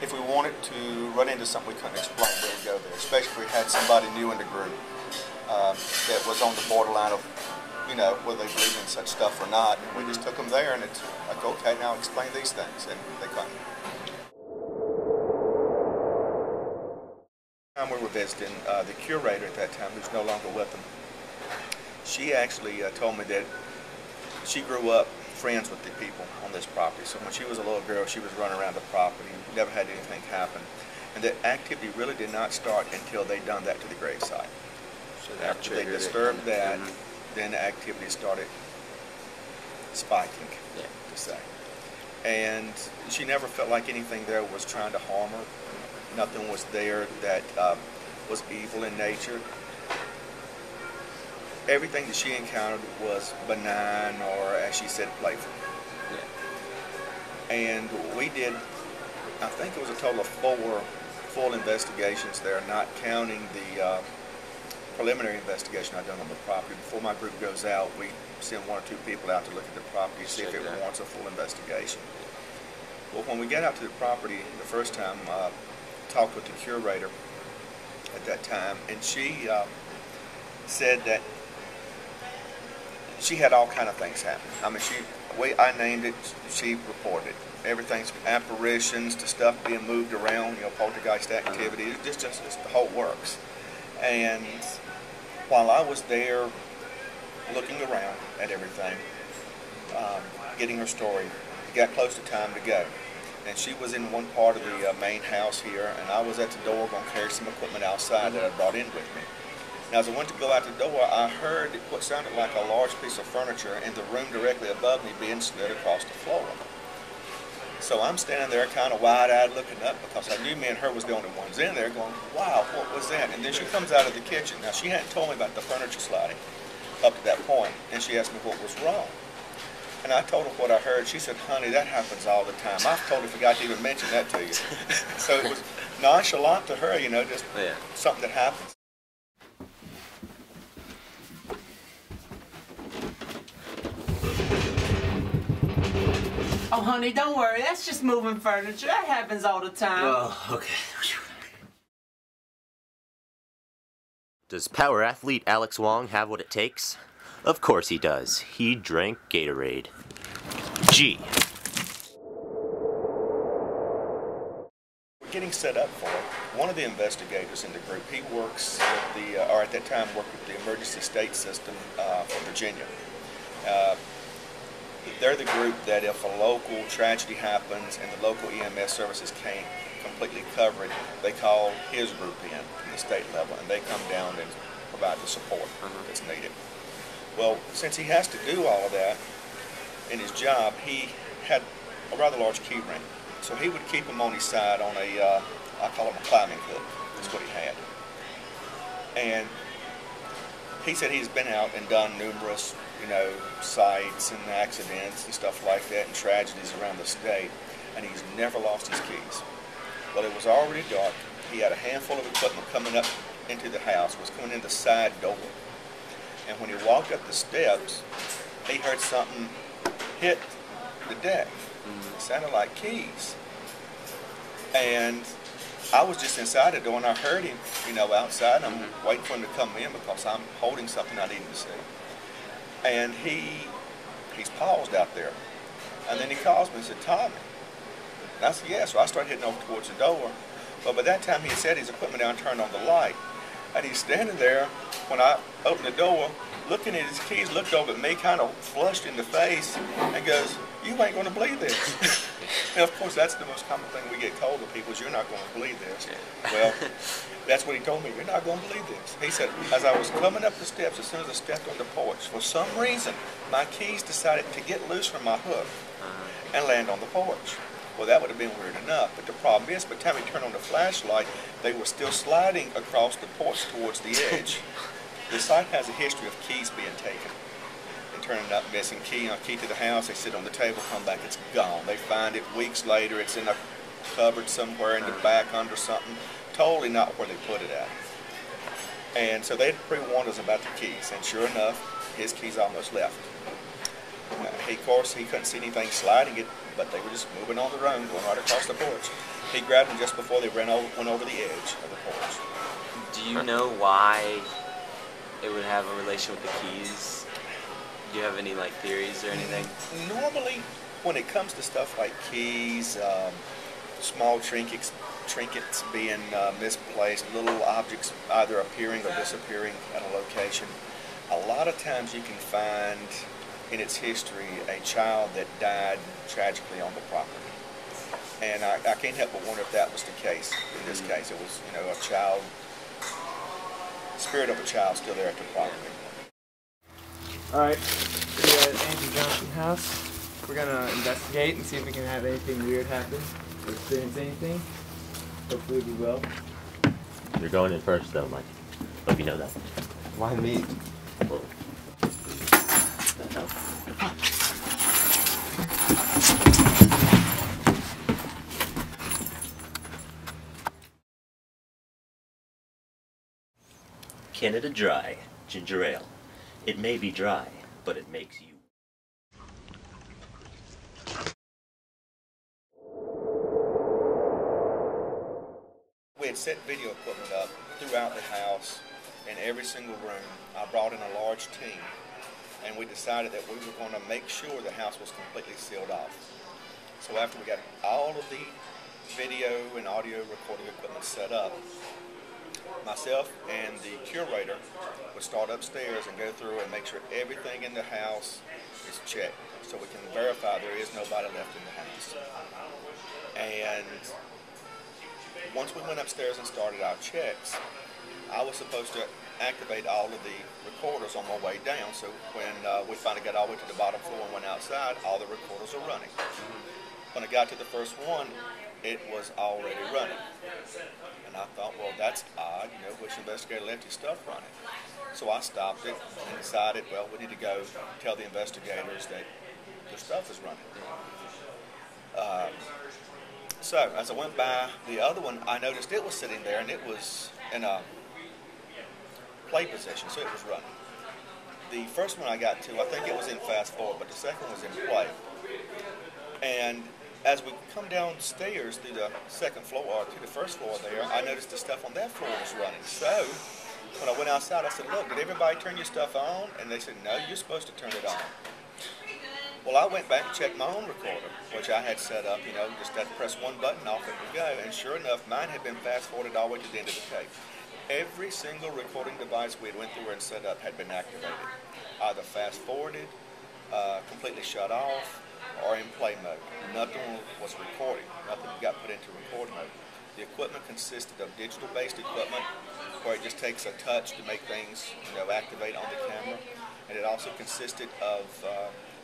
if we wanted to run into something we couldn't explain, we would go there, especially if we had somebody new in the group that was on the borderline of, you know, whether they believe in such stuff or not. And we just took them there, and it's like, okay, now explain these things, and they couldn't. Time we were visiting, the curator at that time, who's no longer with them, she actually told me that she grew up friends with the people on this property. So when she was a little girl, she was running around the property and never had anything happen. And that activity really did not start until they done that to the gravesite. So after they disturbed that, then the activity started spiking, to say. And she never felt like anything there was trying to harm her. Nothing was there that was evil in nature. Everything that she encountered was benign, or as she said, playful. And we did, I think it was a total of 4 full investigations there, not counting the preliminary investigation I've done on the property. Before my group goes out, we send 1 or 2 people out to look at the property to see if it warrants a full investigation. Well, when we got out to the property the first time, talked with the curator at that time, and she said that she had all kind of things happen. I mean, I named it, she reported it. Everything's apparitions to stuff being moved around, you know, poltergeist activity. It's just the whole works. And while I was there looking around at everything, getting her story, it got close to time to go. And she was in one part of the main house here, and I was at the door going to carry some equipment outside that I brought in with me. Now, as I went to go out the door, I heard what sounded like a large piece of furniture in the room directly above me being slid across the floor. So I'm standing there kind of wide-eyed looking up, because I knew me and her was the only ones in there going, wow, what was that? And then she comes out of the kitchen. Now, she hadn't told me about the furniture sliding up to that point, and she asked me what was wrong. And I told her what I heard. She said, honey, that happens all the time. I totally forgot to even mention that to you. So it was nonchalant to her, you know, just something that happens. Oh, honey, don't worry. That's just moving furniture. That happens all the time. Oh, okay. Does power athlete Alex Wong have what it takes? Of course he does. He drank Gatorade. G. We're getting set up for it. One of the investigators in the group, he works with the, or at that time worked with the Emergency State System for Virginia. They're the group that if a local tragedy happens and the local EMS services can't completely cover it, they call his group in from the state level, and they come down and provide the support that's needed. Well, since he has to do all of that in his job, he had a rather large key ring. So he would keep him on his side on a, I call him a climbing hook. That's what he had. And he said he's been out and done numerous, you know, sites and accidents and stuff like that and tragedies around the state, and he's never lost his keys. Well, it was already dark. He had a handful of equipment coming up into the house, was coming in the side door. And when he walked up the steps, he heard something hit the deck. It sounded like keys. And I was just inside the door, and I heard him, you know, outside. I'm waiting for him to come in because I'm holding something I needed to see. And he's paused out there. And then he calls me and said, Tommy. And I said, yeah. So I started heading over towards the door. But by that time, he had set his equipment down and turned on the light. And he's standing there when I opened the door, looking at his keys, looked over at me, kind of flushed in the face, and goes, you ain't going to believe this. And of course, that's the most common thing we get told of people is, you're not going to believe this. Well, that's what he told me, you're not going to believe this. He said, as I was coming up the steps, as soon as I stepped on the porch, for some reason, my keys decided to get loose from my hook and land on the porch. Well, that would have been weird enough, but the problem is, by the time he turned on the flashlight, they were still sliding across the porch towards the edge. The site has a history of keys being taken and turning up missing. Key to the house, they sit on the table, come back, it's gone. They find it weeks later, it's in a cupboard somewhere in the back under something, totally not where they put it at. And so they had pre-warned us about the keys, and sure enough, his keys almost left. Of course, he couldn't see anything sliding it, but they were just moving on their own, going right across the porch. He grabbed them just before they went over the edge of the porch. Do you know why it would have a relation with the keys? Do you have any like theories or anything? Normally, when it comes to stuff like keys, small trinkets being misplaced, little objects either appearing or disappearing at a location, a lot of times you can find in its history a child that died tragically on the property. And I can't help but wonder if that was the case. In this case, it was, you know, a child, spirit of a child still there at the property. Alright, we're at Andrew Johnston house. We're gonna investigate and see if we can have anything weird happen or experience anything. Hopefully we will. You're going in first though, Mike. Hope you know that. Why me? Well, Canada Dry ginger ale. It may be dry, but it makes you. We had set video equipment up throughout the house in every single room. I brought in a large team, and we decided that we were going to make sure the house was completely sealed off. So after we got all of the video and audio recording equipment set up, myself and the curator would start upstairs and go through and make sure everything in the house is checked so we can verify there is nobody left in the house. And once we went upstairs and started our checks, I was supposed to activate all of the recorders on my way down, so when we finally got all the way to the bottom floor and went outside, all the recorders are running. When I got to the first one, it was already running. And I thought, well, that's odd, you know, which investigator left his stuff running? So I stopped it and decided, well, we need to go tell the investigators that their stuff is running. So as I went by the other one, I noticed it was sitting there and it was in a play position, so it was running. The first one I got to, I think it was in fast forward, but the second was in play. And as we come downstairs through the second floor, or to the first floor there, I noticed the stuff on that floor was running. So when I went outside, I said, look, did everybody turn your stuff on? And they said, no, you're supposed to turn it on. Well, I went back and checked my own recorder, which I had set up, you know, just had to press one button, off it would go. And sure enough, mine had been fast forwarded all the way to the end of the tape. Every single recording device we had went through and set up had been activated, either fast forwarded, completely shut off, or in play mode. Nothing was recording. Nothing got put into record mode. The equipment consisted of digital-based equipment, where it just takes a touch to make things, you know, activate on the camera, and it also consisted of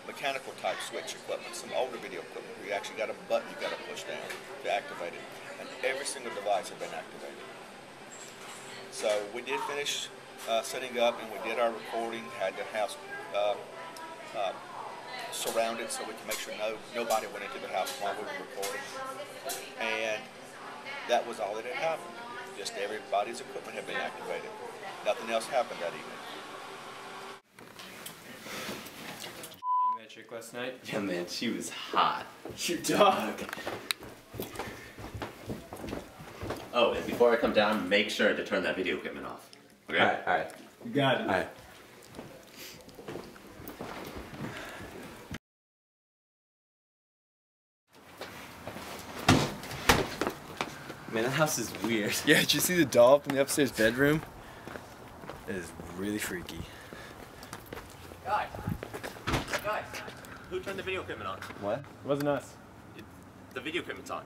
mechanical type switch equipment, some older video equipment where you actually got a button you got to push down to activate it, and every single device had been activated. So we did finish setting up, and we did our recording, had the house surrounded so we could make sure nobody went into the house while we were recording. And that was all that had happened. Just everybody's equipment had been activated. Nothing else happened that evening. You met trick last night? Yeah, man, she was hot. Your dog! Oh, and before I come down, make sure to turn that video equipment off. Okay? Alright. You got it. Alright. Man, that house is weird. Yeah, did you see the doll up in the upstairs bedroom? It is really freaky. Guys, who turned the video equipment on? What? It wasn't us. The video equipment's on.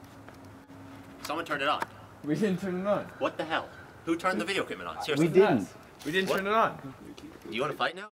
Someone turned it on. We didn't turn it on. What the hell? Who turned the video equipment on? Seriously. We didn't. We didn't What? turn it on. You want to fight now?